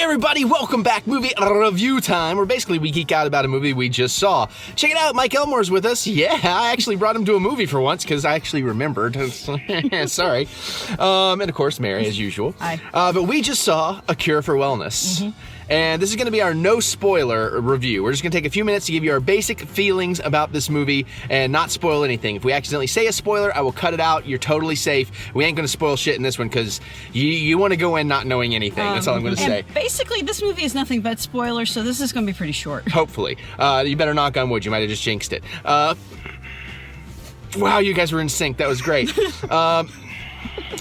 everybody, welcome back. Movie review time, where basically we geek out about a movie we just saw. Check it out, Mike Elmore's with us. Yeah, I actually brought him to a movie for once, because I actually remembered. Sorry. And of course, Mary, as usual. Hi. But we just saw A Cure for Wellness. Mm-hmm. And this is going to be our no-spoiler review. We're just going to take a few minutes to give you our basic feelings about this movie and not spoil anything. If we accidentally say a spoiler, I will cut it out. You're totally safe. We ain't going to spoil shit in this one because you want to go in not knowing anything. That's all I'm going to say. Basically, this movie is nothing but spoilers, so this is going to be pretty short. Hopefully. You better knock on wood. You might have just jinxed it. Wow, you guys were in sync. That was great.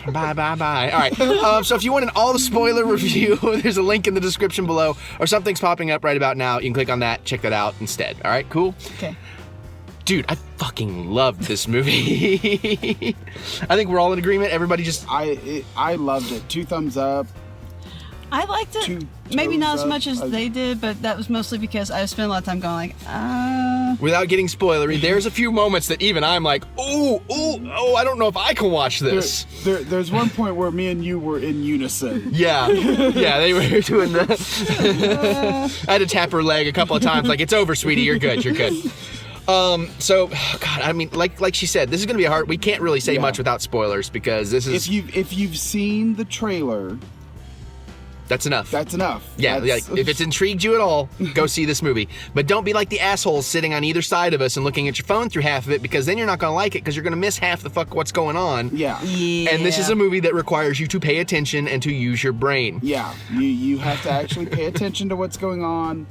Bye. All right. So if you want an all the spoiler review, there's a link in the description below, or something's popping up right about now. You can click on that, check that out instead. All right, cool? Okay. Dude, I fucking loved this movie. I think we're all in agreement. Everybody just... I loved it. 2 thumbs up. I liked it. Maybe not as much as they did, but that was mostly because I spent a lot of time going like, Without getting spoilery, there's a few moments that even I'm like, oh, I don't know if I can watch this. There's one point where me and you were in unison. Yeah, they were doing the... I had to tap her leg a couple of times, like, it's over, sweetie, you're good. So, God, I mean, like she said, this is going to be hard. We can't really say much without spoilers because this is... If you've seen the trailer... That's enough. Yeah, if it's intrigued you at all, go see this movie. But don't be like the assholes sitting on either side of us and looking at your phone through half of it, because then you're not going to like it because you're going to miss half the fuck what's going on. Yeah. And this is a movie that requires you to pay attention and to use your brain. Yeah. You have to actually pay attention to what's going on.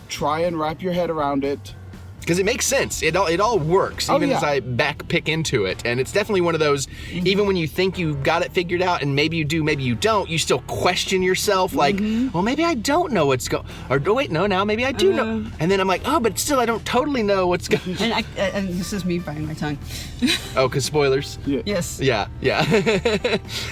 Try and wrap your head around it. Because it makes sense. It all works, even as I pick into it. And it's definitely one of those, even when you think you've got it figured out, and maybe you do, maybe you don't, you still question yourself, like, well, maybe I don't know what's going... Or, oh, wait, no, now maybe I do know. And then I'm like, oh, but still I don't totally know what's going... And this is me biting my tongue. Oh, because spoilers? Yeah. Yes. Yeah.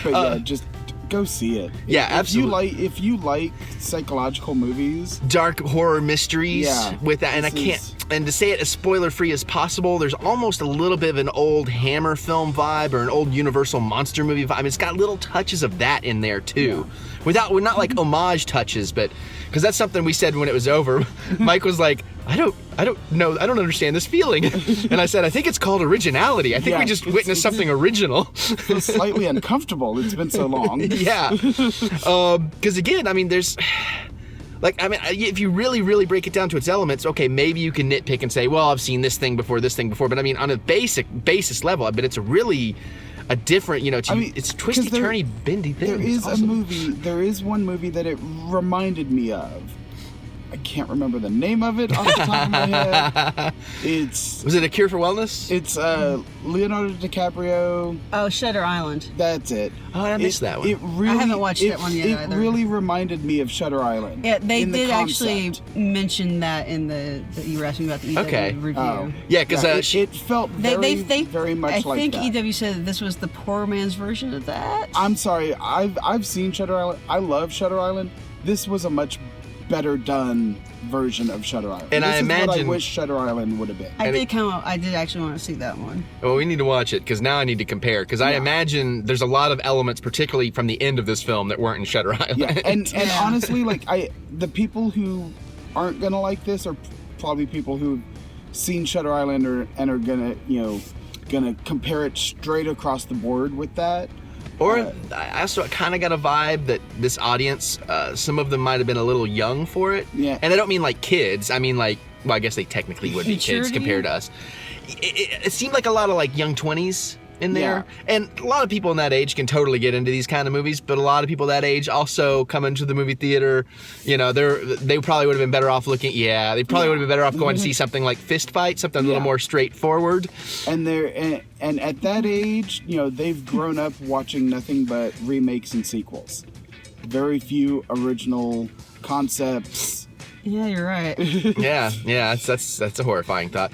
But yeah, just... go see it. Yeah, absolutely. If you like psychological movies, dark horror mysteries, with that, and and to say it as spoiler-free as possible, there's almost a little bit of an old Hammer film vibe or an old Universal monster movie vibe. It's got little touches of that in there too. Yeah. Not like homage touches, but because that's something we said when it was over. Mike was like, I don't know, I don't understand this feeling. And I said, I think it's called originality. I think we just witnessed something original. It's slightly uncomfortable. It's been so long. Yeah. Because again, I mean, there's... Like, I mean, if you really, really break it down to its elements, okay, maybe you can nitpick and say, well, I've seen this thing before. But I mean, on a basis level, but it's really a different, it's twisty, turny, bendy thing. There is one movie that it reminded me of. I can't remember the name of it off the top of my head. Was it A Cure for Wellness? It's Leonardo DiCaprio. Oh, Shutter Island. That's it. Oh, I missed that one. I haven't watched that one yet either. It really reminded me of Shutter Island. Yeah, they did actually mention that in the you were asking about the EW review. Oh. Yeah, because it felt very much like that. I think EW said that this was the poor man's version of that. I'm sorry, I've seen Shutter Island. I love Shutter Island. This was a much better done version of Shutter Island. And this I imagine what I wish Shutter Island would have been. I did actually want to see that one. Well, we need to watch it because now I need to compare. Because I imagine there's a lot of elements, particularly from the end of this film, that weren't in Shutter Island. Yeah, and honestly, like the people who aren't gonna like this are probably people who've seen Shutter Island and are gonna compare it straight across the board with that. Or I also kind of got a vibe that this audience, some of them might have been a little young for it. Yeah. And I don't mean like kids. I mean like, well, I guess they technically would be kids compared to us. It seemed like a lot of like young 20s in there. Yeah. And a lot of people in that age can totally get into these kind of movies, but a lot of people that age also come into the movie theater. They probably would have been better off would have been better off going to see something like Fist Fight, something a little more straightforward. And and at that age, they've grown up watching nothing but remakes and sequels. Very few original concepts. Yeah, you're right. Yeah, that's a horrifying thought.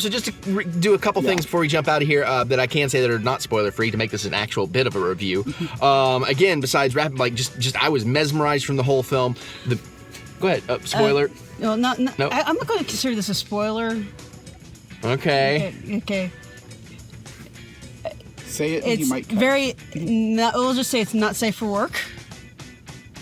So just to do a couple things before we jump out of here that I can say that are not spoiler free to make this an actual bit of a review. Again, besides rapid, like just I was mesmerized from the whole film. Go ahead, spoiler. No, no. I'm not going to consider this a spoiler. Okay. Say it. It's you might cut. we'll just say it's not safe for work.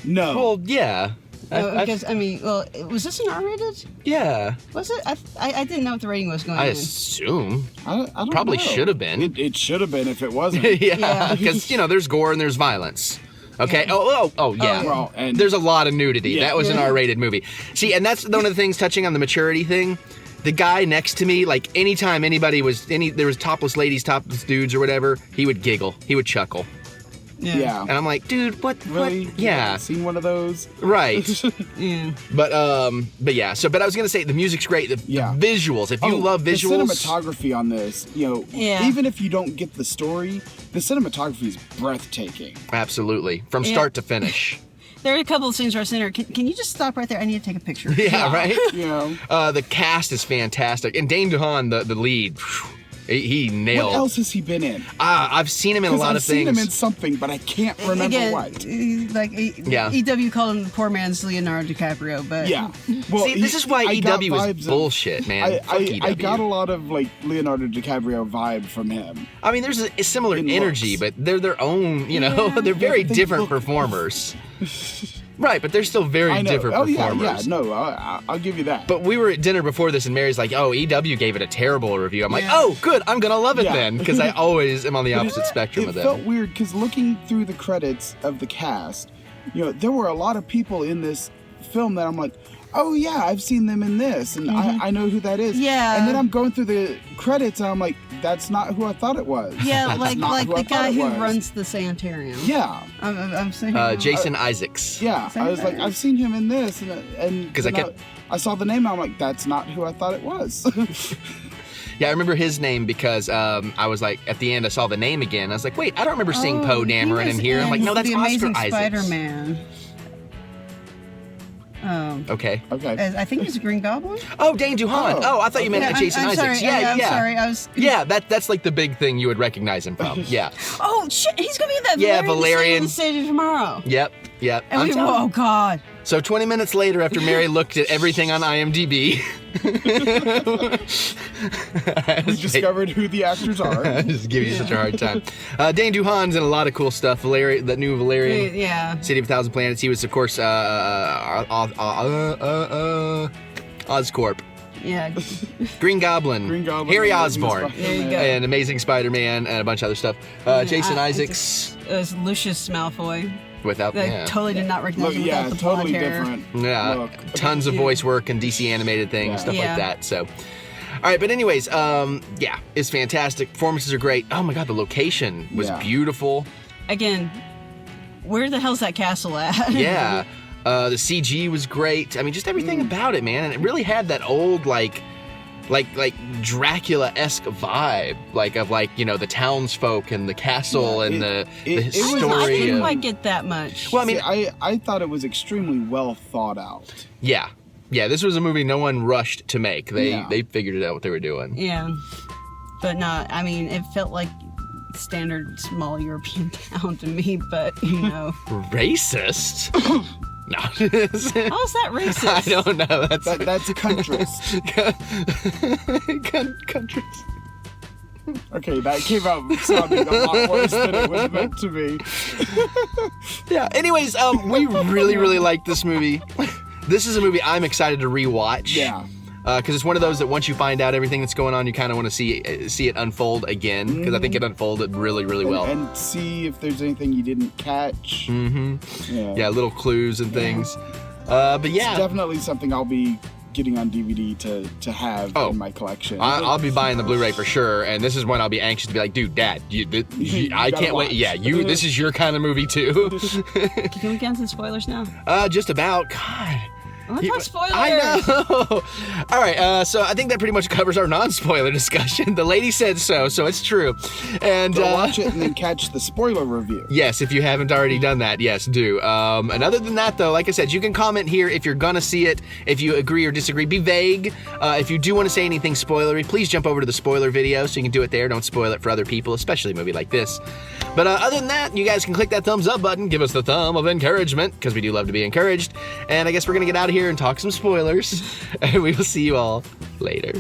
No. Well, yeah. Because was this an R-rated? Yeah. Was it? I didn't know what the rating was going I in. assume. I don't Probably know. should have been. It should have been if it wasn't. Yeah, because there's gore and there's violence. Okay. Yeah. Oh, yeah. Well, and there's a lot of nudity. Yeah. That was an R-rated movie. See, and that's one of the things touching on the maturity thing. The guy next to me, like anytime there was topless ladies, topless dudes, or whatever, he would giggle, he would chuckle. Yeah. And I'm like, dude, what? Really? What? Yeah. Seen one of those? Right. Yeah. But yeah. So, but I was gonna say the music's great. The visuals. If you love visuals, the cinematography on this, even if you don't get the story, the cinematography is breathtaking. Absolutely, from start to finish. There are a couple of scenes where I was sitting there, can you just stop right there? I need to take a picture. Yeah, right? Yeah. The cast is fantastic. And Dane DeHaan, the lead, he nailed. What else has he been in? I've seen him in a lot of things. I've seen him in something, but I can't remember what. EW called him the poor man's Leonardo DiCaprio, but... Yeah. Well, see, this is why EW is bullshit, man. I got a lot of, Leonardo DiCaprio vibe from him. I mean, there's a similar energy, but they're their own, they're very different performers. Right, but they're still very different performers. I'll give you that. But we were at dinner before this, and Mary's like, "Oh, EW gave it a terrible review." I'm like, "Oh, good, I'm gonna love it then," because I always am on the opposite spectrum of them. It felt weird because looking through the credits of the cast, there were a lot of people in this film that I'm like, "Oh yeah, I've seen them in this, and I know who that is." Yeah. And then I'm going through the credits, and I'm like, "That's not who I thought it was." Yeah, like the guy who runs the sanitarium. Yeah. I'm saying. Jason Isaacs. Yeah, I was like, I've seen him in this, and because I saw the name, and I'm like, that's not who I thought it was. Yeah, I remember his name because I was like, at the end, I saw the name again. I was like, wait, I don't remember seeing Poe Dameron in here. I'm like, no, that's Oscar Amazing Isaacs. Spider-Man. Okay. I think he's a Green Goblin. Oh, Dane DeHaan. Oh, I thought you meant Jason Isaacs. Sorry, I'm sorry. I was. Yeah, that's like the big thing you would recognize him from. Yeah. Oh shit, he's gonna be in that. Yeah, Valyrian. The Stage of Tomorrow. Yep. And oh god. So 20 minutes later, after Mary looked at everything on IMDb, we discovered who the actors are. I just give you such a hard time. Dane DeHaan's in a lot of cool stuff. The new Valyrian. Yeah. City of a Thousand Planets. He was, of course, Oscorp. Yeah. Green Goblin. Harry Osborn. There you go. And Amazing Spider-Man and a bunch of other stuff. Jason Isaacs. It was Lucius Malfoy. Totally did not recognize him without the totally blonde hair. different. Yeah, look. tons of voice work and DC animated things, stuff like that. So, all right, but anyways, it's fantastic. Performances are great. Oh my God, the location was beautiful. Again, where the hell's that castle at? Yeah, the CG was great. I mean, just everything about it, man, and it really had that old like Dracula-esque vibe, of the townsfolk and the castle and the story. I didn't quite get that much. Well, I mean, I thought it was extremely well thought out. Yeah, this was a movie no one rushed to make. They figured out what they were doing. Yeah, but not. I mean, it felt like standard small European town to me, but Racist. No. How's that racist? I don't know. That's countryist. Countryist. Okay, that came out sounding a lot worse than it was meant to be. Yeah. Anyways, we really, really like this movie. This is a movie I'm excited to rewatch. Yeah. Because it's one of those that once you find out everything that's going on, you kind of want to see it unfold again. Because I think it unfolded really, really well. And see if there's anything you didn't catch. Mm-hmm. Yeah, little clues and things. But yeah. It's definitely something I'll be getting on DVD to have in my collection. I'll be buying the Blu-ray for sure. And this is when I'll be anxious to be like, dude, Dad, I can't wait. Yeah, this is your kind of movie too. Can we get into spoilers now? Just about. God. Let's talk spoilers. I know. All right, so I think that pretty much covers our non-spoiler discussion. The lady said so it's true. And go watch it and then catch the spoiler review. Yes, if you haven't already done that, yes, do. And other than that, though, like I said, you can comment here if you're gonna see it, if you agree or disagree. Be vague. If you do want to say anything spoilery, please jump over to the spoiler video so you can do it there. Don't spoil it for other people, especially a movie like this. But other than that, you guys can click that thumbs up button. Give us the thumb of encouragement, because we do love to be encouraged. And I guess we're gonna get out of here and talk some spoilers. And we will see you all later.